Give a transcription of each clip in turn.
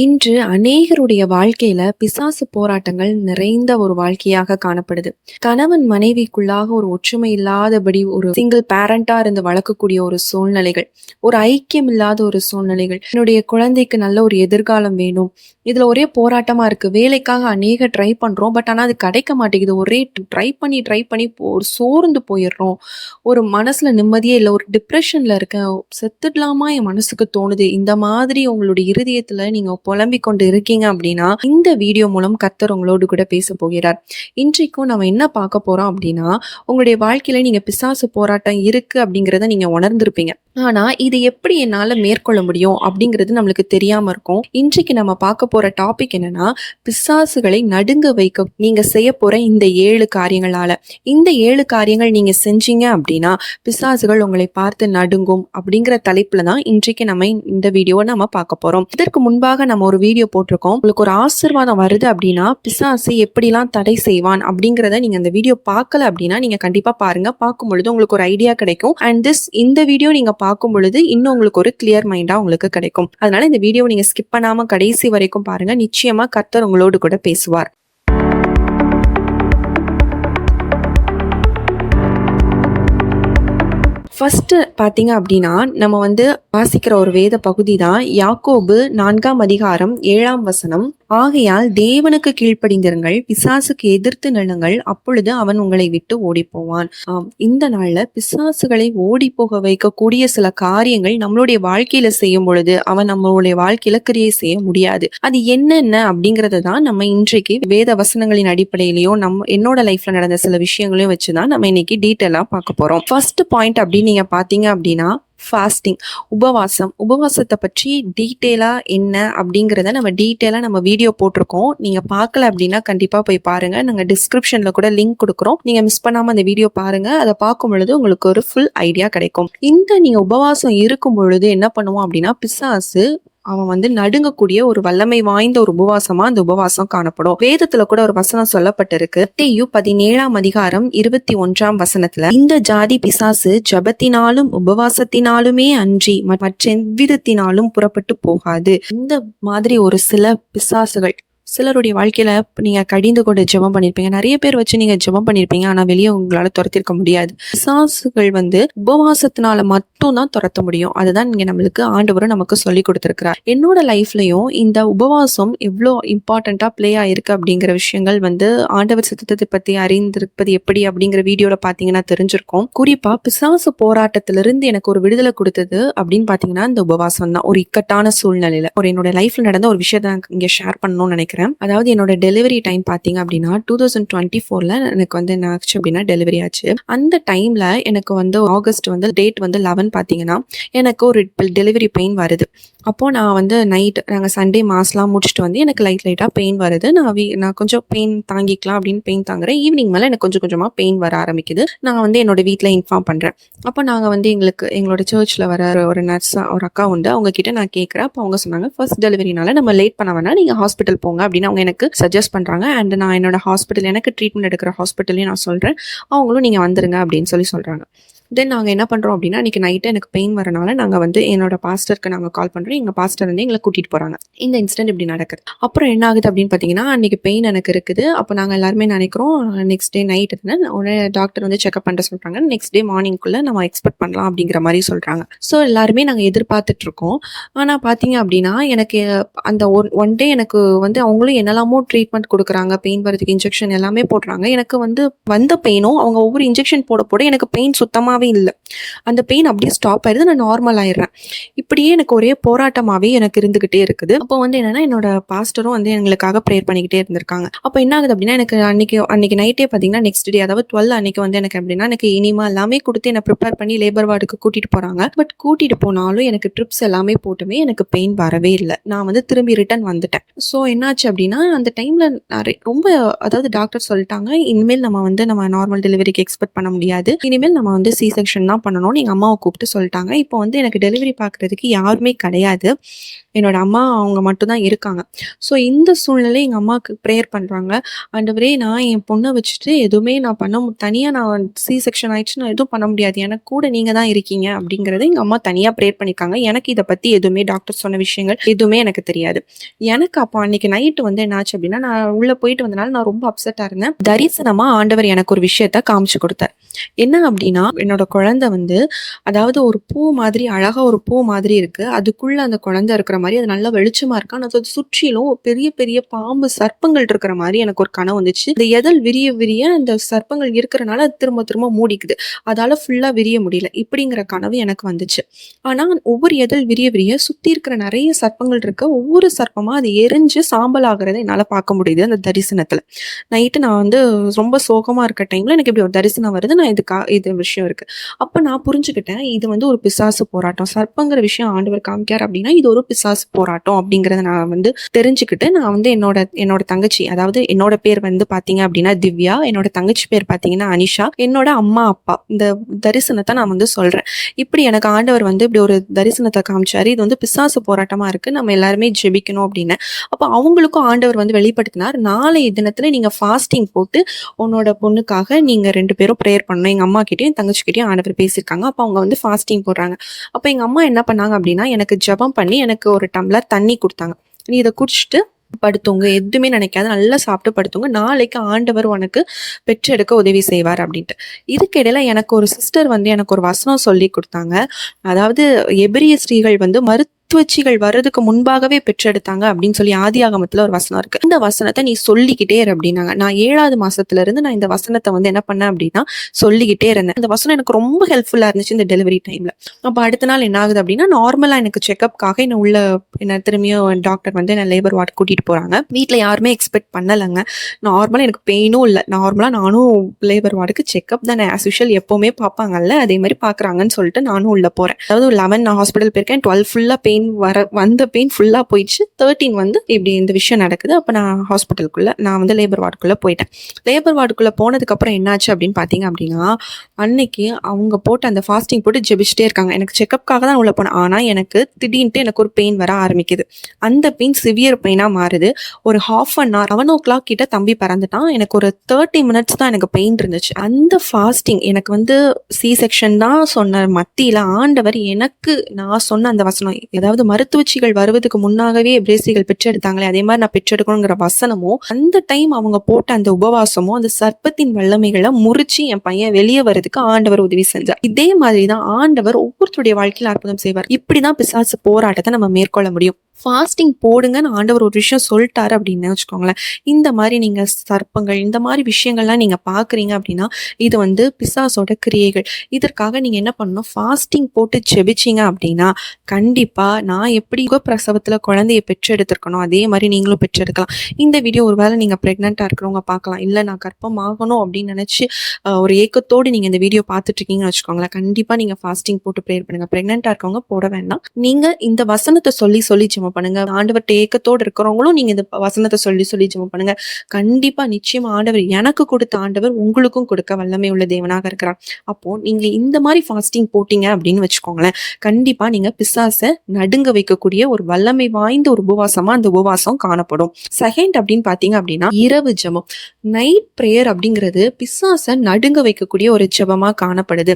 இன்று அநேகருடைய வாழ்க்கையில பிசாசு போராட்டங்கள் நிறைந்த ஒரு வாழ்க்கையாக காணப்படுது. கணவன் மனைவிக்குள்ளாக ஒரு ஒற்றுமை இல்லாதபடி ஒரு சிங்கிள் பேரண்டா இருந்து வளர்க்கக்கூடிய ஒரு சூழ்நிலைகள், ஒரு ஐக்கியம் இல்லாத ஒரு சூழ்நிலைகள். என்னுடைய குழந்தைக்கு நல்ல ஒரு எதிர்காலம் வேணும். இதுல ஒரே போராட்டமா இருக்கு. வேலைக்காக அநேக ட்ரை பண்றோம். பட் ஆனா அது கிடைக்க மாட்டேங்குது. ஒரே ட்ரை பண்ணி ஒரு சோர்ந்து போயிடுறோம். ஒரு மனசுல நிம்மதியே இல்ல. ஒரு டிப்ரஷன்ல இருக்கேன். செத்துடலாமா என் மனசுக்கு தோணுது. இந்த மாதிரி உங்களுடைய இருதயத்துல நீங்க புலம்பிக் கொண்டு இருக்கீங்க அப்படின்னா, இந்த வீடியோ மூலம் கர்த்தர் உங்களோடு கூட பேச போகிறார். இன்றைக்கும் நம்ம என்ன பார்க்க போறோம் அப்படின்னா, உங்களுடைய வாழ்க்கையில நீங்க பிசாசு போராட்டம் இருக்கு அப்படிங்கிறத நீங்க உணர்ந்திருப்பீங்க. ஆனா இது எப்படி என்னால மேற்கொள்ள முடியும் அப்படிங்கிறது நம்மளுக்கு தெரியாம இருக்கும். இன்றைக்கு நம்ம பார்க்க போற டாபிக் என்னன்னா, பிசாசுகளை நடுங்க வைக்க நீங்க செய்ய போற இந்த 7 காரியங்களால. இந்த 7 காரியங்கள் நீங்க செஞ்சீங்க அப்படின்னா, பிசாசுகள் உங்களை பார்த்து நடுங்கும் அப்படிங்கிற தலைப்புல தான் இன்றைக்கு நம்ம இந்த வீடியோவை நம்ம பார்க்க போறோம். இதற்கு முன்பாக நம்ம ஒரு வீடியோ போட்டிருக்கோம். உங்களுக்கு ஒரு ஆசீர்வாதம் வருது அப்படின்னா பிசாசு எப்படிலாம் தடை செய்வான் அப்படிங்கிறத நீங்க அந்த வீடியோ பார்க்கல அப்படின்னா நீங்க கண்டிப்பா பாருங்க. பார்க்கும் பொழுது உங்களுக்கு ஒரு ஐடியா கிடைக்கும். அண்ட் இந்த வீடியோ நீங்க பார்க்கும் பொழுது இன்னும் உங்களுக்கு ஒரு கிளியர் மைண்டா உங்களுக்கு கிடைக்கும். அதனால இந்த வீடியோவை நீங்க ஸ்கிப் பண்ணாம கடைசி வரைக்கும் பாருங்க. நிச்சயமா கர்த்தர் உங்களோடு கூட பேசுவார். ஃபர்ஸ்ட் பார்த்தீங்க அப்படின்னா, நம்ம வாசிக்கிற ஒரு வேத பகுதி தான் யாக்கோபு 4ஆம் அதிகாரம் 7ஆம் வசனம். ஆகையால் தேவனுக்கு கீழ்ப்படிந்திருங்கள், பிசாசுக்கு எதிர்த்து நில்லுங்கள், அப்பொழுது அவன் உங்களை விட்டு ஓடி போவான். இந்த நாள்ல பிசாசுகளை ஓடி போக வைக்கக்கூடிய சில காரியங்கள் நம்மளுடைய வாழ்க்கையில செய்யும் பொழுது அவன் நம்மளுடைய வாழ்க்கையில கிரியை செய்ய முடியாது. அது என்னென்ன அப்படிங்கறத தான் நம்ம இன்றைக்கு வேத வசனங்களின் அடிப்படையிலையும் என்னோட லைஃப்ல நடந்த சில விஷயங்களையும் வச்சுதான் நம்ம இன்னைக்கு டீட்டெயிலா பார்க்க போறோம். ஃபர்ஸ்ட் பாயிண்ட் அப்படின்னு நீங்க பாத்தீங்க அப்படின்னா, ஃபாஸ்டிங், உபவாசத்தை பற்றி டீட்டெயிலா என்ன அப்படிங்கிறத நம்ம வீடியோ போட்டிருக்கோம். நீங்க பார்க்கல அப்படின்னா கண்டிப்பா போய் பாருங்க. நாங்க டிஸ்கிரிப்ஷன்ல கூட லிங்க் கொடுக்குறோம். நீங்க மிஸ் பண்ணாம அந்த வீடியோ பாருங்க. அதை பார்க்கும் பொழுது உங்களுக்கு ஒரு ஃபுல் ஐடியா கிடைக்கும். நீங்க உபவாசம் இருக்கும் பொழுது என்ன பண்ணுவோம் அப்படின்னா, பிசாசு அவன் நடுங்கக்கூடிய ஒரு வல்லமை வாய்ந்த ஒரு உபவாசமா அந்த உபவாசம் காணப்படும். வேதத்துல கூட ஒரு வசனம் சொல்லப்பட்டிருக்கு. மத்தேயு 17ஆம் அதிகாரம் 21ஆம் வசனத்துல, இந்த ஜாதி பிசாசு ஜபத்தினாலும் உபவாசத்தினாலுமே அன்றி மற்றெவ்விதத்தினாலும் புறப்பட்டு போகாது. இந்த மாதிரி ஒரு சில பிசாசுகள் சிலருடைய வாழ்க்கையில நீங்க கடிந்து கொண்டு ஜெபம் பண்ணிருப்பீங்க. நிறைய பேர் வச்சு நீங்க ஜெபம் பண்ணிருப்பீங்க. ஆனா வெளியே உங்களால துரத்திருக்க முடியாது. பிசாசுகள் உபவாசத்தினால மட்டும் தான் துரத்த முடியும். அதுதான் நீங்க நம்மளுக்கு ஆண்டவரும் நமக்கு சொல்லி கொடுத்திருக்கிறார். என்னோட லைஃப்லயும் இந்த உபவாசம் எவ்வளோ இம்பார்ட்டண்டா பிளே ஆயிருக்கு அப்படிங்கிற விஷயங்கள் ஆண்டவர் சித்தத்தை பத்தி அறிந்திருப்பது எப்படி அப்படிங்கிற வீடியோல பாத்தீங்கன்னா தெரிஞ்சிருக்கும். குறிப்பா பிசாசு போராட்டத்திலிருந்து எனக்கு ஒரு விடுதலை கொடுத்தது அப்படின்னு பாத்தீங்கன்னா இந்த உபவாசம் தான். ஒரு இக்கட்டான சூழ்நிலையில என்னோட லைஃப்ல நடந்த ஒரு விஷயத்த நான் இங்க ஷேர் பண்ணணும்னு நினைக்கிறேன். அதாவது என்னோட டெலிவரி டைம் பாத்தீங்க அப்படின்னா 2024ல எனக்கு என்ன ஆச்சு அப்படின்னா டெலிவரி ஆச்சு. அந்த டைம்ல எனக்கு ஆகஸ்ட் டேட் 11 பாத்தீங்கன்னா எனக்கு ஒரு டெலிவரி பெயின் வருது. அப்போ நான் நைட் நாங்க சண்டே மாஸ்லாம் முடிச்சுட்டு எனக்கு லைட்டா பெயின் வருது. நான் கொஞ்சம் பெயின் தாங்கிக்கலாம் அப்படின்னு பெயின் தாங்குறேன். ஈவினிங் மேல எனக்கு கொஞ்சம் கொஞ்சமா பெயின் வர ஆரம்பிக்குது. நான் என்னோட வீட்டுல இன்ஃபார்ம் பண்றேன். அப்போ நாங்க எங்களோட சர்ச்ல வர ஒரு நர்ஸ் ஒரு அக்கா உண்டு. அவங்க கிட்ட நான் கேட்கறேன். அப்போ அவங்க சொன்னாங்க, ஃபர்ஸ்ட் டெலிவரினால நம்ம லேட் பண்ண வேணா, நீங்க ஹாஸ்பிட்டல் போங்க அப்படின்னு அவங்க எனக்கு சஜஸ்ட் பண்றாங்க. அண்ட் நான் என்னோட ஹாஸ்பிட்டல் எனக்கு ட்ரீட்மெண்ட் எடுக்கிற ஹாஸ்பிட்டலையும் நான் சொல்றேன். அவங்களும் நீங்க வந்துருங்க அப்படின்னு சொல்றாங்க. தென் நாங்கள் என்ன பண்ணுறோம் அப்படின்னா, அன்றைக்கி நைட்டு எனக்கு பெயின் வரனால நாங்கள் என்னோட பாஸ்டருக்கு நாங்கள் கால் பண்ணுறோம். எங்கள் பாஸ்டர் எங்களை கூட்டிகிட்டு போகிறாங்க. இந்த இன்சிடென்ட் இப்படி நடக்குது. அப்புறம் என்ன ஆகுது அப்படின்னு பார்த்தீங்கன்னா, அன்றைக்கி பெயின் எனக்கு இருக்குது. அப்போ நாங்கள் எல்லாருமே நினைக்கிறோம் நெக்ஸ்ட் டே நைட் உடனே டாக்டர் செக்அப் பண்ண சொல்கிறாங்க. நெக்ஸ்ட் டே மார்னிங்குள்ளே நம்ம எக்ஸ்பெக்ட் பண்ணலாம் அப்படிங்கிற மாதிரி சொல்கிறாங்க. ஸோ எல்லாருமே நாங்கள் எதிர்பார்த்துட்ருக்கோம். ஆனால் பார்த்தீங்க அப்படின்னா எனக்கு அந்த ஒன் டே எனக்கு அவங்களும் என்னெல்லாமோ ட்ரீட்மெண்ட் கொடுக்குறாங்க. பெயின் வரதுக்கு இன்ஜெக்ஷன் எல்லாமே போடுறாங்க. எனக்கு வந்த பெயினும் அவங்க ஒவ்வொரு இன்ஜெக்ஷன் போட எனக்கு பெயின் சுத்தமாக இல்லை. அந்த பெயின் அப்படியே ஸ்டாப் ஆயிடுது. நான் நார்மல் ஆயிடுறேன். இப்படியே எனக்கு ஒரே போராட்டமாவே எனக்கு இருந்துகிட்டே இருக்குது. அப்போ என்னன்னா என்னோட பாஸ்டரும் எங்களுக்காக ப்ரேயர் பண்ணிக்கிட்டே இருந்திருக்காங்க. அப்போ என்ன ஆகுது அப்படின்னா, எனக்கு அன்னைக்கு நைட்டே பாத்தீங்கன்னா நெக்ஸ்ட் டே அதாவது 12 அன்னைக்கு எனக்கு எப்படின்னா எனக்கு இனிமா எல்லாமே கொடுத்து என்ன ப்ரிப்பேர் பண்ணி லேபர் வார்டுக்கு கூட்டிட்டு போறாங்க. பட் கூட்டிட்டு போனாலும் எனக்கு ட்ரிப்ஸ் எல்லாமே போட்டுமே எனக்கு பெயின் வரவே இல்லை. நான் திரும்பி ரிட்டர்ன் வந்துட்டேன். ஸோ என்னாச்சு அப்படின்னா, அந்த டைம்ல ரொம்ப அதாவது டாக்டர் சொல்லிட்டாங்க, இனிமேல் நம்ம நம்ம நார்மல் டெலிவரிக்கு எக்ஸ்பெக்ட் பண்ண முடியாது. இனிமேல் நம்ம செக்ஷன் தான் பண்ணணும்னு எங்கள் அம்மாவை கூப்பிட்டு சொல்லிட்டாங்க. இப்போ வந்து எனக்கு டெலிவரி பார்க்குறதுக்கு யாருமே கிடையாது. என்னோட அம்மா அவங்க மட்டும் தான் இருக்காங்க. ஸோ இந்த சூழ்நிலை எங்கள் அம்மாவுக்கு ப்ரேயர் பண்ணுறாங்க. ஆண்டவரே, நான் என் பொண்ணை வச்சுட்டு எதுவுமே நான் தனியாக நான் செக்ஷன் ஆயிடுச்சு, நான் எதுவும் பண்ண முடியாது. எனக்கு கூட நீங்கள் தான் இருக்கீங்க அப்படிங்கிறத எங்கள் அம்மா தனியாக ப்ரேயர் பண்ணியிருக்காங்க. எனக்கு இதை பற்றி எதுவுமே டாக்டர் சொன்ன விஷயங்கள் எதுவுமே எனக்கு தெரியாது. எனக்கு அப்போ அன்னைக்கு நைட்டு வந்து என்னாச்சு அப்படின்னா, நான் உள்ளே போயிட்டு வந்தனால நான் ரொம்ப அப்செட்டாக இருந்தேன். தரிசனமாக ஆண்டவர் எனக்கு ஒரு விஷயத்த காமிச்சு கொடுத்தார். என்ன அப்படின்னா, என்னோட குழந்தை வந்து அதாவது ஒரு பூ மாதிரி அழகா ஒரு பூ மாதிரி இருக்கு. அதுக்குள்ள அந்த குழந்தை இருக்கிற மாதிரி அது நல்லா வெளிச்சமா இருக்கு. ஆனா அது சுற்றிலும் பெரிய பெரிய பாம்பு சர்ப்பங்கள் இருக்கிற மாதிரி எனக்கு ஒரு கனவு வந்துச்சு. இந்த எதழ் விரிய விரிய அந்த சர்ப்பங்கள் இருக்கிறனால அது திரும்ப திரும்ப மூடிக்குது. அதால ஃபுல்லா விரிய முடியல. இப்படிங்கிற கனவு எனக்கு வந்துச்சு. ஆனா ஒவ்வொரு எதழ் விரிய விரிய சுத்தி இருக்கிற நிறைய சர்ப்பங்கள் இருக்கு. ஒவ்வொரு சர்ப்பமா அது எரிஞ்சு சாம்பல் ஆகுறத என்னால பார்க்க முடியுது அந்த தரிசனத்துல. நைட்டு நான் வந்து ரொம்ப சோகமா இருக்க டைம்ல எனக்கு இப்படி ஒரு தரிசனம் வருது. நான் இது விஷயம் இருக்கு. அப்ப நான் புரிஞ்சுக்கிட்டேன், இது வந்து ஒரு பிசாசு போராட்டம். சர்ப்பங்கிற விஷயம் ஆண்டவர் காமிக்கார் அப்படின்னா இது ஒரு பிசாசு போராட்டம் அப்படிங்கறத நான் வந்து தெரிஞ்சுக்கிட்டு, நான் வந்து என்னோட தங்கச்சி, அதாவது என்னோட பேர் வந்து பாத்தீங்க அப்படின்னா திவ்யா, என்னோட தங்கச்சி பேர் பாத்தீங்கன்னா அனிஷா, என்னோட அம்மா அப்பா இந்த தரிசனத்தை நான் வந்து சொல்றேன். இப்படி எனக்கு ஆண்டவர் வந்து இப்படி ஒரு தரிசனத்தை காமிச்சாரு. இது வந்து பிசாசு போராட்டமா இருக்கு, நம்ம எல்லாருமே ஜெபிக்கணும் அப்படின்னு. அப்ப அவங்களுக்கும் ஆண்டவர் வந்து வெளிப்படுத்தினார். நாளைய தினத்துல நீங்க ஃபாஸ்டிங் போட்டு உன்னோட பொண்ணுக்காக நீங்க 2 பேரும் ப்ரேயர் பண்ணணும். எங்க அம்மா கிட்டயும் தங்கச்சி கிட்டயும் ஆண்டவர் பேசியிருக்காங்க. அப்ப அவங்க வந்து ஃபாஸ்டிங் போடுறாங்க. அப்ப எங்க அம்மா என்ன பண்ணாங்க அப்படின்னா, எனக்கு ஜெபம் பண்ணி எனக்கு ஒரு டம்ளர் தண்ணி கொடுத்தாங்க. நீ இதை குடிச்சிட்டு படுத்துங்க, எதுவுமே நினைக்காத, நல்லா சாப்பிட்டு படுத்துங்க, நாளைக்கு ஆண்டவர் உனக்கு பெற்றெடுக்க உதவி செய்வார் அப்படின்ட்டு. இதுக்கிடையில எனக்கு ஒரு சிஸ்டர் வந்து எனக்கு ஒரு வசனம் சொல்லி கொடுத்தாங்க. அதாவது எபிரிய ஸ்திரீகள் வந்து மருத்துவச்சிகள் வர்றதுக்கு முன்பாகவே பெற்றெடுத்தாங்க அப்படின்னு சொல்லி ஆதியாகமத்துல ஒரு வசனம் இருக்கு. இந்த வசனத்தை நீ சொல்லிக்கிட்டே இரு அப்படின்னாங்க. நான் 7வது மாசத்துல இருந்து நான் இந்த வசனத்தை வந்து என்ன பண்ணேன் அப்படின்னா சொல்லிக்கிட்டே இருந்தேன். இந்த வசனம் எனக்கு ரொம்ப ஹெல்ப்ஃபுல்லா இருந்துச்சு இந்த டெலிவரி டைம்ல. அப்ப அடுத்த நாள் என்ன ஆகுது அப்படின்னா, நார்மலா எனக்கு செக்அப்காக என்ன திரும்பியும் டாக்டர் வந்து என்ன லேபர் வார்டு கூட்டிட்டு போறாங்க. வீட்டுல யாருமே எக்ஸ்பெக்ட் பண்ணலைங்க. நார்மலா எனக்கு பெயினும் இல்லை. நார்மலா நானும் லேபர் வார்டுக்கு செக்அப் தானே, ஆஸ் யூஷுவல் எப்பவுமே பார்ப்பாங்கல்ல, அதே மாதிரி பாக்குறாங்கன்னு சொல்லிட்டு நானும் உள்ள போறேன். அதாவது 11 நான் ஹாஸ்பிட்டல் போயிருக்கேன். 12 ஃபுல்லா பெயின் வந்த பெயின் ஃபுல்லா போயிடுச்சு. 13 வந்து இப்படி இந்த விஷயம் நடக்குது. அப்ப நான் ஹாஸ்பிட்டலுக்குள்ள நான் வந்து லேபர் வார்டுக்குள்ள போயிட்டேன். லேபர் வார்டுக்குள்ள போனதுக்கு அப்புறம் என்னாச்சு அப்படின்னு பாத்தீங்க அப்படின்னா, அன்னைக்கு அவங்க போட்டு அந்த ஃபாஸ்டிங் போட்டு ஜெபிச்சுட்டே இருக்காங்க. எனக்கு செக்அப்காக தான் உள்ள போனேன். ஆனா எனக்கு திடீர்னு எனக்கு ஒரு பெயின் வர ஆரம்பிக்குது. அந்த பெயின் சிவியர் பெயினா மாறுது. ஒரு ½ அன் ஹவர் 11 கிட்ட தம்பி பறந்துட்டான். எனக்கு ஒரு 30 மினிட்ஸ் தான் எனக்கு பெயின் இருந்துச்சு. அந்த ஃபாஸ்டிங் எனக்கு வந்து செக்ஷன் தான் சொன்ன மத்தியில ஆண்டவர் எனக்கு நான் சொன்ன அந்த வசனம், அதாவது மருத்துவச்சிகள் வருவதுக்கு முன்னாகவே எபிரேசிகள் பெற்றெடுத்தாங்களே, அதே மாதிரி நான் பெற்றெடுக்கணுங்கிற வசனமும், அந்த டைம் அவங்க போட்ட அந்த உபவாசமும் அந்த சர்ப்பத்தின் வல்லமைகளை முறிச்சு என் பையன் வெளியே வர்றதுக்கு ஆண்டவர் உதவி செஞ்சார். இதே மாதிரிதான் ஆண்டவர் ஒவ்வொருத்தருடைய வாழ்க்கையில அற்புதம் செய்வார். இப்படிதான் பிசாசு போராட்டத்தை நம்ம மேற்கொள்ள முடியும். ஃபாஸ்டிங் போடுங்கன்னு ஆண்டவர் ஒரு விஷயம் சொல்லிட்டாரு அப்படின்னு வச்சுக்கோங்களேன். இந்த மாதிரி நீங்க சர்ப்பங்கள் இந்த மாதிரி விஷயங்கள்லாம் நீங்க பாக்குறீங்க அப்படின்னா இது வந்து பிசாசோட கிரியைகள். இதற்காக நீங்க என்ன பண்ணணும், ஃபாஸ்டிங் போட்டு ஜெபிச்சிங்க அப்படின்னா கண்டிப்பா நான் எப்படி பிரசவத்துல குழந்தைய பெற்றெடுத்திருக்கணும் அதே மாதிரி நீங்களும் பெற்றெடுக்கலாம். இந்த வீடியோ ஒருவேளை நீங்க பிரெக்னெண்டா இருக்கிறவங்க பார்க்கலாம், இல்ல நான் கர்ப்பம் ஆகணும் அப்படின்னு நினைச்சு ஒரு ஏக்கத்தோடு நீங்க இந்த வீடியோ பார்த்துட்டு இருக்கீங்கன்னு வச்சுக்கோங்களேன். கண்டிப்பா நீங்க ஃபாஸ்டிங் போட்டு ப்ரேயர் பண்ணுங்க. பிரெக்னெண்டா இருக்கவங்க போட வேண்டாம். நீங்க இந்த வசனத்தை சொல்லி ஜெபம் பண்ணுங்க. ஆண்டவர்ட்ட ஏக்கத்தோடு இருக்கிறவங்களும் நீங்க இந்த வசனத்தை சொல்லி ஜெபம் பண்ணுங்க. கண்டிப்பா நிச்சயமா ஆண்டவர் எனக்கு கொடுத்த ஆண்டவர் உங்களுக்கும் கொடுக்க வல்லமை உள்ள தேவனாக இருக்கிறார். அப்போ நீங்க இந்த மாதிரி ஃபாஸ்டிங் போட்டீங்க அப்படின்னு வச்சுக்கோங்களேன், கண்டிப்பா நீங்க பிசாசை நடுங்க வைக்கக்கூடிய ஒரு வல்லமை வாய்ந்த ஒரு உபவாசமா அந்த உபவாசம் காணப்படும். செகண்ட் அப்படின்னு பாத்தீங்க அப்படின்னா இரவு ஜெபம், நைட் பிரேயர் அப்படிங்கிறது பிசாசை நடுங்க வைக்கக்கூடிய ஒரு ஜெபமா காணப்படுது.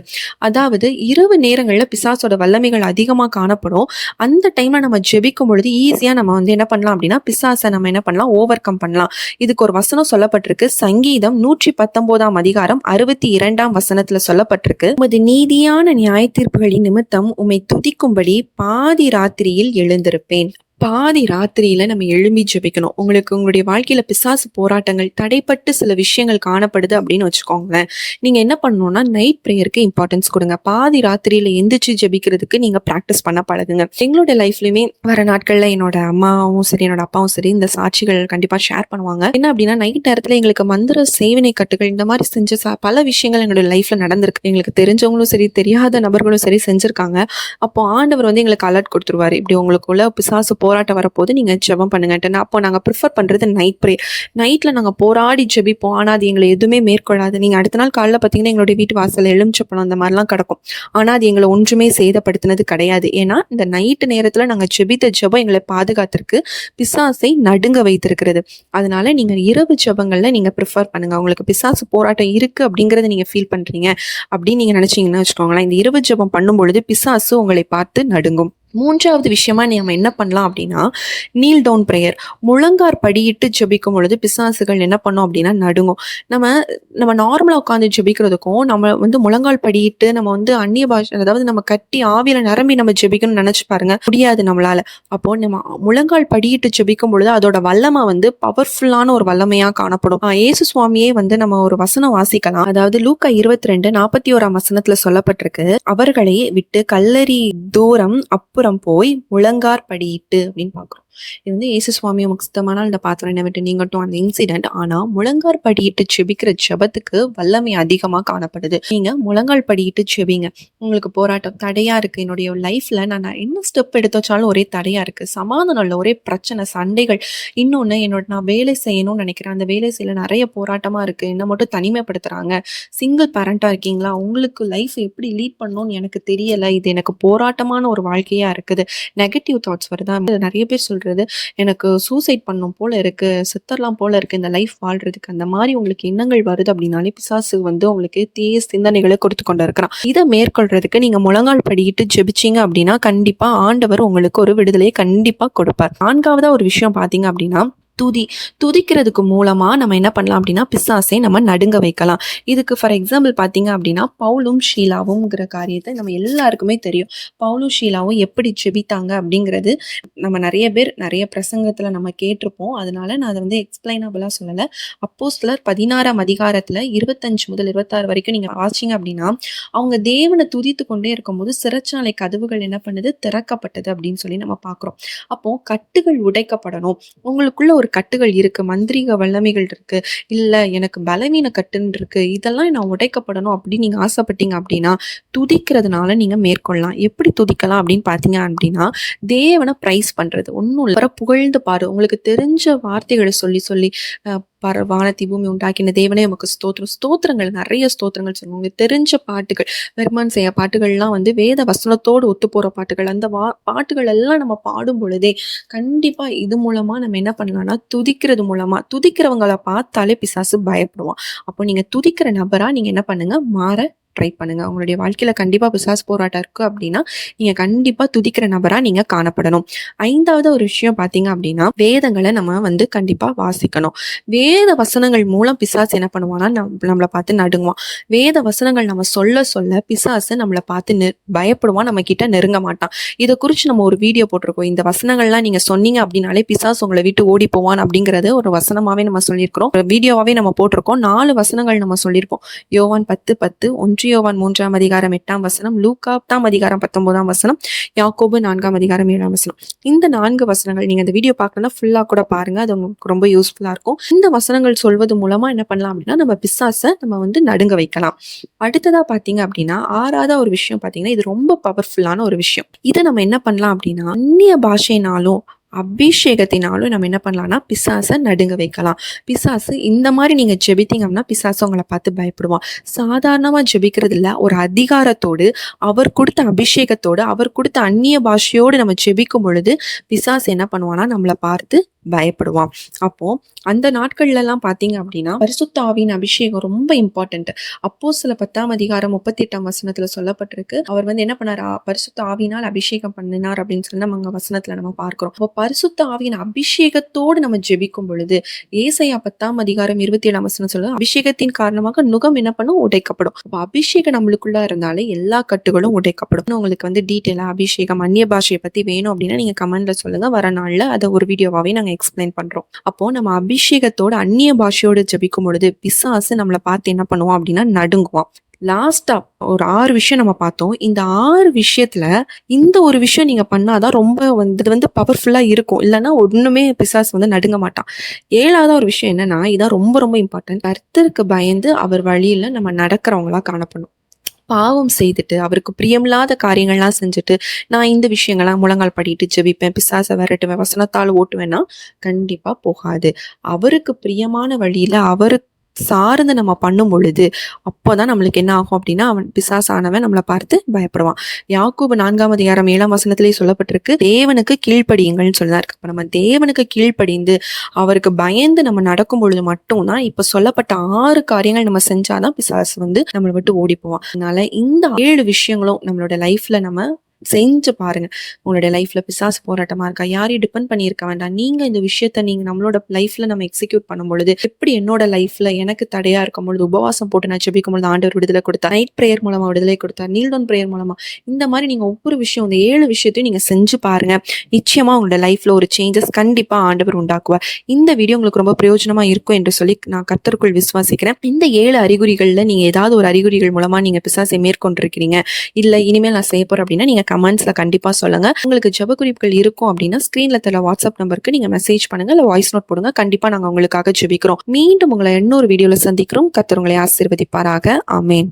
அதாவது இரவு நேரங்கள்ல பிசாசோட வல்லமைகள் அதிகமா காணப்படும். அந்த டைம்ல நம்ம ஜெபிக்கும் பொழுது ஈஸியா நம்ம வந்து என்ன பண்ணலாம் அப்படின்னா பிசாசை நம்ம என்ன பண்ணலாம், ஓவர் கம் பண்ணலாம். இதுக்கு ஒரு வசனம் சொல்லப்பட்டிருக்கு. சங்கீதம் 119 அதிகாரம் 62 வசனத்துல சொல்லப்பட்டிருக்கு. உமது நீதியான நியாய தீர்ப்புகளின் நிமித்தம் உம்மை துதிக்கும்படி பாதி ராத்திரியில் எழுந்திருப்பேன். பாதி ராத்திரியில நம்ம எழும்பி ஜெபிக்கணும். உங்களுடைய வாழ்க்கையில பிசாசு போராட்டங்கள் தடைப்பட்டு சில விஷயங்கள் காணப்படுது அப்படின்னு வச்சுக்கோங்களேன், நீங்க என்ன பண்ணணும்னா நைட் பிரேயருக்கு இம்பார்ட்டன்ஸ் கொடுங்க. பாதி ராத்திரியில எந்திரிச்சு ஜெபிக்கிறதுக்கு நீங்க பிராக்டிஸ் பண்ண பழகுங்க. எங்களோட லைஃப்லயுமே வர நாட்கள்ல என்னோட அம்மாவும் சரி என்னோட அப்பாவும் சரி இந்த சாட்சிகள் கண்டிப்பா ஷேர் பண்ணுவாங்க. என்ன அப்படின்னா நைட் நேரத்துல எங்களுக்கு மந்திர சேவனை கட்டுகள் இந்த மாதிரி செஞ்ச பல விஷயங்கள் எங்களோட லைஃப்ல நடந்திருக்கு. எங்களுக்கு தெரிஞ்சவங்களும் சரி தெரியாத நபர்களும் சரி செஞ்சிருக்காங்க. அப்போ ஆண்டவர் வந்து எங்களுக்கு அலர்ட் கொடுத்துருவாரு, இப்படி உங்களுக்குள்ள பிசாசு போராட்டம் வரப்போது நீங்க ஜெபம் பண்ணுங்கன்ட்டு. அப்போ நாங்க ப்ரிஃபர் பண்றது நைட் ப்ரேயர். நைட்ல நாங்க போராடி ஜெபிப்போம். ஆனா அது எங்களை எதுவுமே மேற்கொள்ளாது. நீங்க அடுத்த நாள் காலைல பார்த்தீங்கன்னா எங்களுடைய வீட்டு வாசல்ல எலுமிச்சப்பழம் அந்த மாதிரிலாம் கிடக்கும். ஆனா அது எங்களை ஒன்றுமே சேதப்படுத்தினது கிடையாது. ஏன்னா இந்த நைட்டு நேரத்துல நாங்க ஜெபித்த ஜெபம் எங்களை பாதுகாத்திருக்கு, பிசாசை நடுங்க வைத்திருக்கிறது. அதனால நீங்க இரவு ஜெபங்கள்ல நீங்க ப்ரிஃபர் பண்ணுங்க. உங்களுக்கு பிசாசு போராட்டம் இருக்கு அப்படிங்கறத நீங்க ஃபீல் பண்றீங்க அப்படின்னு நீங்க நினைச்சீங்கன்னா வச்சுக்கோங்களேன், இந்த இரவு ஜெபம் பண்ணும் பொழுது பிசாசு உங்களை பார்த்து நடுங்கும். 3வது விஷயமா நம்ம என்ன பண்ணலாம் அப்படின்னா, நீல் டவுன் ப்ரேயர். முழங்கார் படியிட்டு ஜெபிக்கும் பொழுது பிசாசுகள் என்ன பண்ணும் அப்படின்னா நடுங்கும். நம்ம நம்ம நார்மலா உட்காந்து ஜெபிக்கிறதுக்கும் நம்ம வந்து முழங்கால் படியிட்டு நம்ம வந்து அந்நிய பாஷை, அதாவது நம்ம கட்டி ஆவியில நிரம்பி நம்ம ஜெபிக்கணும்னு நினைச்சு பாருங்க, முடியாது நம்மளால. அப்போ நம்ம முழங்கால் படியிட்டு ஜெபிக்கும் பொழுது அதோட வல்லமை வந்து பவர்ஃபுல்லான ஒரு வல்லமையா காணப்படும். இயேசு சுவாமியே வந்து நம்ம ஒரு வசனம் வாசிக்கலாம். அதாவது லூக்கா 22:41 வசனத்துல சொல்லப்பட்டிருக்கு, அவர்களை விட்டு கல்லறி தூரம் அப்புறம் போய் முழங்கார் படியிட்டு அப்படின்னு பாக்குறோம். இது வந்து இயேசு சுவாமி நமக்கு சுத்தமான இந்த பாத்திரம் என்ன விட்டு நீங்கட்டும் அந்த இன்சிடென்ட். ஆனா முழங்கார் படியிட்டு செபிக்கிற ஜெபத்துக்கு வல்லமை அதிகமா காணப்படுது. நீங்க முழங்கால் படியிட்டு செபிங்க. உங்களுக்கு போராட்டம் தடையா இருக்கு, என்னுடைய லைஃப்ல நான் என்ன ஸ்டெப் எடுத்து வச்சாலும் ஒரே தடையா இருக்கு, சமாதானம் இல்லை, ஒரே பிரச்சனை, சண்டைகள், இன்னொன்னு நான் வேலை செய்யணும்னு நினைக்கிறேன், அந்த வேலை செய்யல நிறைய போராட்டமா இருக்கு, என்ன மட்டும் தனிமைப்படுத்துறாங்க, சிங்கிள் பேரண்டா இருக்கீங்களா, உங்களுக்கு லைஃப் எப்படி லீட் பண்ணணும்னு எனக்கு தெரியல, இது எனக்கு போராட்டமான ஒரு வாழ்க்கையா இருக்குது, நெகட்டிவ் தாட்ஸ் வருதா, நிறைய பேர் சொல்றது எனக்கு சூசைட் பண்ணும் போல இருக்கு, செத்தரலாம் போல இருக்கு இந்த லைஃப் வாழ்றதுக்கு, அந்த மாதிரி உங்களுக்கு எண்ணங்கள் வருது அப்படின்னாலே பிசாசு வந்து உங்களுக்கு தீய சிந்தனைகளை கொடுத்து கொண்டு இருக்கிறான். இதை மேற்கொள்றதுக்கு நீங்க முழங்கால் படியிட்டு ஜெபிச்சீங்க அப்படின்னா கண்டிப்பா ஆண்டவர் உங்களுக்கு ஒரு விடுதலையை கண்டிப்பா கொடுப்பார். 4வதா ஒரு விஷயம் பாத்தீங்க அப்படின்னா, துதிக்கிறதுக்கு மூலமா நம்ம என்ன பண்ணலாம் அப்படின்னா பிசாசை நம்ம நடுங்க வைக்கலாம். இதுக்கு ஃபார் எக்ஸாம்பிள் பார்த்தீங்க அப்படின்னா பவுலும் ஷீலாவும்ங்கிற காரியத்தை நம்ம எல்லாருக்குமே தெரியும். பவுலும் ஷீலாவும் எப்படி ஜெபித்தாங்க அப்படிங்கிறது நம்ம நிறைய பேர் நிறைய பிரசங்கத்துல நம்ம கேட்டிருப்போம். அதனால நான் அதை வந்து எக்ஸ்பிளைனபிளா சொல்லலை. அப்போஸ்தலர் 16ஆம் அதிகாரத்துல 25 முதல் 26 வரைக்கும் நீங்க வாசிங்க அப்படின்னா அவங்க தேவனை துதித்து கொண்டே இருக்கும்போது சிறைச்சாலை கதவுகள் என்ன பண்ணுது, திறக்கப்பட்டது அப்படின்னு சொல்லி நம்ம பார்க்குறோம். அப்போ கட்டுகள் உடைக்கப்படணும். உங்களுக்குள்ள ஒரு கட்டுகள் இருக்கு, மந்திரிக வல்லமைகள் இருக்கு, இல்ல எனக்கு பலவீன கட்டுன்னு இருக்கு, இதெல்லாம் நான் உடைக்கப்படணும் அப்படின்னு நீங்க ஆசைப்பட்டீங்க அப்படின்னா துதிக்கிறதுனால நீங்க மேற்கொள்ளலாம். எப்படி துதிக்கலாம் அப்படின்னு பாத்தீங்க அப்படின்னா தேவனை பிரைஸ் பண்றது, ஒன்னும் இல்ல, புகழ்ந்து பாரு, உங்களுக்கு தெரிஞ்ச வார்த்தைகளை சொல்லி சொல்லி வானத்தி பூமி உண்டாக்கின தேவனே நமக்கு ஸ்தோத்திரங்கள், நிறைய ஸ்தோத்திரங்கள் சொல்லுவாங்க. தெரிஞ்ச பாட்டுகள், பெருமான் செய்ய பாட்டுகள்லாம் வந்து வேத வசனத்தோடு ஒத்து போற பாட்டுகள், அந்த பாட்டுகள் எல்லாம் நம்ம பாடும் பொழுதே கண்டிப்பா இது மூலமா நம்ம என்ன பண்ணலாம்னா துதிக்கிறது மூலமா, துதிக்கிறவங்களை பார்த்தாலே பிசாசு பயப்படுவான். அப்போ நீங்க துதிக்கிற நபரா நீங்க என்ன பண்ணுங்க, மாற ட்ரை பண்ணுங்க. உங்களுடைய வாழ்க்கையில கண்டிப்பா பிசாசு போராட்டம் இருக்கு அப்படின்னா நீங்க கண்டிப்பா துதிக்கிற நபரா நீங்க காணப்படணும். 5வது ஒரு விஷயம் பாத்தீங்க அப்படின்னா வேதங்களை நம்ம வந்து கண்டிப்பா வாசிக்கணும். வேத வசனங்கள் மூலம் பிசாசு என்ன பண்ணுவான்னா நம்மளை பார்த்து நடுங்குவான். வேத வசனங்கள் நம்ம சொல்ல சொல்ல பிசாசு நம்மளை பார்த்து பயப்படுவான், நம்ம கிட்ட நெருங்க மாட்டான். இதை குறிச்சு நம்ம ஒரு வீடியோ போட்டிருக்கோம். இந்த வசனங்கள்லாம் நீங்க சொன்னீங்க அப்படின்னாலே பிசாசு உங்களை விட்டு ஓடி போவான் அப்படிங்கறது ஒரு வசனமாவே நம்ம சொல்லியிருக்கிறோம், ஒரு வீடியோவாவே நம்ம போட்டிருக்கோம். 4 வசனங்கள் நம்ம சொல்லியிருப்போம். யோவான் 10:10, 1 யோவான் 3ஆம் அதிகாரம் 8ஆம் வசனம், லூக்கா 10ஆம் அதிகாரம் 19ஆம் வசனம், யாக்கோபு 4ஆம் அதிகாரம் 7ஆம் வசனம். இந்த 4 வசனங்கள் நீங்க இந்த வீடியோ பார்க்கணும்னா ஃபுல்லா கூட பாருங்க, அது உங்களுக்கு ரொம்ப யூஸ்ஃபுல்லா இருக்கும். இந்த வசனங்கள் சொல்வது மூலமா என்ன பண்ணலாம் அப்படின்னா நம்ம பிசாசை நம்ம வந்து நடுங்க வைக்கலாம். அடுத்ததா பாத்தீங்க அப்படின்னா 6வதா ஒரு விஷயம் பாத்தீங்கன்னா இது ரொம்ப பவர்ஃபுல்லான ஒரு விஷயம். இதை நம்ம என்ன பண்ணலாம் அப்படின்னா அந்நிய பாஷைனாலும் அபிஷேகத்தினாலும் நம்ம என்ன பண்ணலாம்னா பிசாசை நடுங்க வைக்கலாம். பிசாசு இந்த மாதிரி நீங்க ஜெபித்தீங்க அப்படின்னா பிசாசு உங்களை பார்த்து பயப்படுவான். சாதாரணமா ஜெபிக்கிறது இல்ல, ஒரு அதிகாரத்தோடு, அவர் கொடுத்த அபிஷேகத்தோடு, அவர் கொடுத்த அந்நிய பாஷையோடு நம்ம ஜெபிக்கும் பொழுது பிசாசு என்ன பண்ணுவான்னா நம்மளை பார்த்து பயப்படுவான். அப்போ அந்த நாட்கள்ல எல்லாம் பாத்தீங்க அப்படின்னா பரிசுத்த ஆவியின் அபிஷேகம் ரொம்ப இம்பார்ட்டன்ட். அப்போஸ்தலர் 10ஆம் அதிகாரம் 38ஆம் வசனத்துல சொல்லப்பட்டிருக்கு, அவர் வந்து என்ன பண்ணாரு, பரிசுத்த ஆவியினால் அபிஷேகம் பண்ணினார் அப்படின்னு சொல்லி நம்ம வசனத்துல நம்ம பார்க்கிறோம். அப்போ பரிசுத்த ஆவியின் அபிஷேகத்தோடு நம்ம ஜெபிக்கும் பொழுது ஏசாயா 10ஆம் அதிகாரம் 27ஆம் வசனம் சொல்லுது, அபிஷேகத்தின் காரணமாக நுகம் என்ன பண்ணும், உடைக்கப்படும். அப்போ அபிஷேகம் நம்மளுக்குள்ள இருந்தாலே எல்லா கட்டுகளும் உடைக்கப்படும். உங்களுக்கு வந்து டீட்டெயிலா அபிஷேகம் அந்நிய பாஷையை பத்தி வேணும் அப்படின்னா நீங்க கமெண்ட்ல சொல்லுங்க, வர நாள்ல அதை ஒரு வீடியோவாவே நாங்க எக்ஸ்பிளைன் பண்றோம். அப்போ நம்ம அபிஷேகத்தோட அந்நிய பாஷையோடு ஜெபிக்கும் பொழுது பிசாசு நம்மளை பார்த்து என்ன பண்ணுவான் அப்படின்னா நடுங்குவான். லாஸ்டா ஒரு 6 விஷயம் நம்ம பார்த்தோம். இந்த 6 விஷயத்துல இந்த ஒரு விஷயம் நீங்க பண்ணாதான் ரொம்ப வந்து பவர்ஃபுல்லா இருக்கும், இல்லைன்னா ஒண்ணுமே பிசாசு வந்து நடுங்க மாட்டான். 7வதா ஒரு விஷயம் என்னன்னா இதான் ரொம்ப ரொம்ப இம்பார்ட்டன்ட், கர்த்தருக்கு பயந்து அவர் வழியில நம்ம நடக்கிறவங்களா காணப்படும். பாவம் செய்துட்டு, அவருக்கு பிரியமில்லாத காரியங்கள்லாம் செஞ்சுட்டு, நான் இந்த விஷயங்கள்லாம் முழங்கால் படியிட்டு ஜெபிப்பேன், பிசாச விரட்டுவேன், வசனத்தால ஓட்டுவேன்னா, கண்டிப்பா போகாது. அவருக்கு பிரியமான வழியில அவருக்கு சார்ந்து நம்ம பண்ணும் பொழுது, அப்பதான் நம்மளுக்கு என்ன ஆகும் அப்படின்னா, அவன் பிசாசானவன் நம்மள பார்த்து பயப்படுவான். யாக்கோபு 4ஆம் அதிகாரம் 7ஆம் வசனத்திலேயே சொல்லப்பட்டிருக்கு, தேவனுக்கு கீழ்ப்படியுங்கள்னு சொல்லி தான் இருக்கு. அப்ப நம்ம தேவனுக்கு கீழ்ப்படிந்து, அவருக்கு பயந்து நம்ம நடக்கும் பொழுது மட்டும் தான், இப்ப சொல்லப்பட்ட 6 காரியங்கள் நம்ம செஞ்சாதான் பிசாசு வந்து நம்மள விட்டு ஓடி போவான். அதனால இந்த 7 விஷயங்களும் நம்மளோட லைஃப்ல நம்ம செஞ்சு பாருங்க. உங்களுடைய லைஃப்ல பிசாசு போராட்டமா இருக்கா? யாரையும் டிபெண்ட் பண்ணியிருக்க வேண்டாம். நீங்க இந்த விஷயத்த நீங்க நம்மளோட லைஃப்ல நம்ம எக்ஸிக்யூட் பண்ணும் பொழுது, எப்படி என்னோட லைஃப்ல எனக்கு தடையா இருக்கும் பொழுது, உபவாசம் போட்டு நான் ஜெபிக்கும் பொழுது ஆண்டவர் விடுதலை கொடுத்தார். நைட் பிரேயர் மூலமா விடுதலை கொடுத்தார். நீல் டவுன் பிரேயர் மூலமா இந்த மாதிரி நீங்க ஒவ்வொரு விஷயம், இந்த 7 விஷயத்தையும் நீங்க செஞ்சு பாருங்க. நிச்சயமா உங்களோட லைஃப்ல ஒரு சேஞ்சஸ் கண்டிப்பா ஆண்டவர் உண்டாக்குவார். இந்த வீடியோ உங்களுக்கு ரொம்ப பிரயோஜனமா இருக்கும் என்று சொல்லி நான் கர்த்தருக்குள் விசுவாசிக்கிறேன். இந்த 7 அறிகுறிகள்ல நீங்க ஏதாவது ஒரு அறிகுறிகள் மூலமா நீங்க பிசாசை மேற்கொண்டிருக்கிறீங்க, இல்ல இனிமேல் நான் செய்ய போறேன் அப்படின்னா நீங்க கமெண்ட்ஸ்ல கண்டிப்பா சொல்லுங்க. உங்களுக்கு ஜெப குறிப்புகள் இருக்கும் அப்படின்னா ஸ்கிரீன்ல தெரியற வாட்ஸ்அப் நம்பருக்கு நீங்க மெசேஜ் பண்ணுங்க, இல்ல வாய்ஸ் நோட் போடுங்க. கண்டிப்பா நாங்க உங்களுக்காக ஜெபிக்கிறோம். மீண்டும் உங்களை இன்னொரு வீடியோல சந்திக்கிறோம். கர்த்தர் உங்களை ஆசீர்வதிப்பாராக. ஆமென்.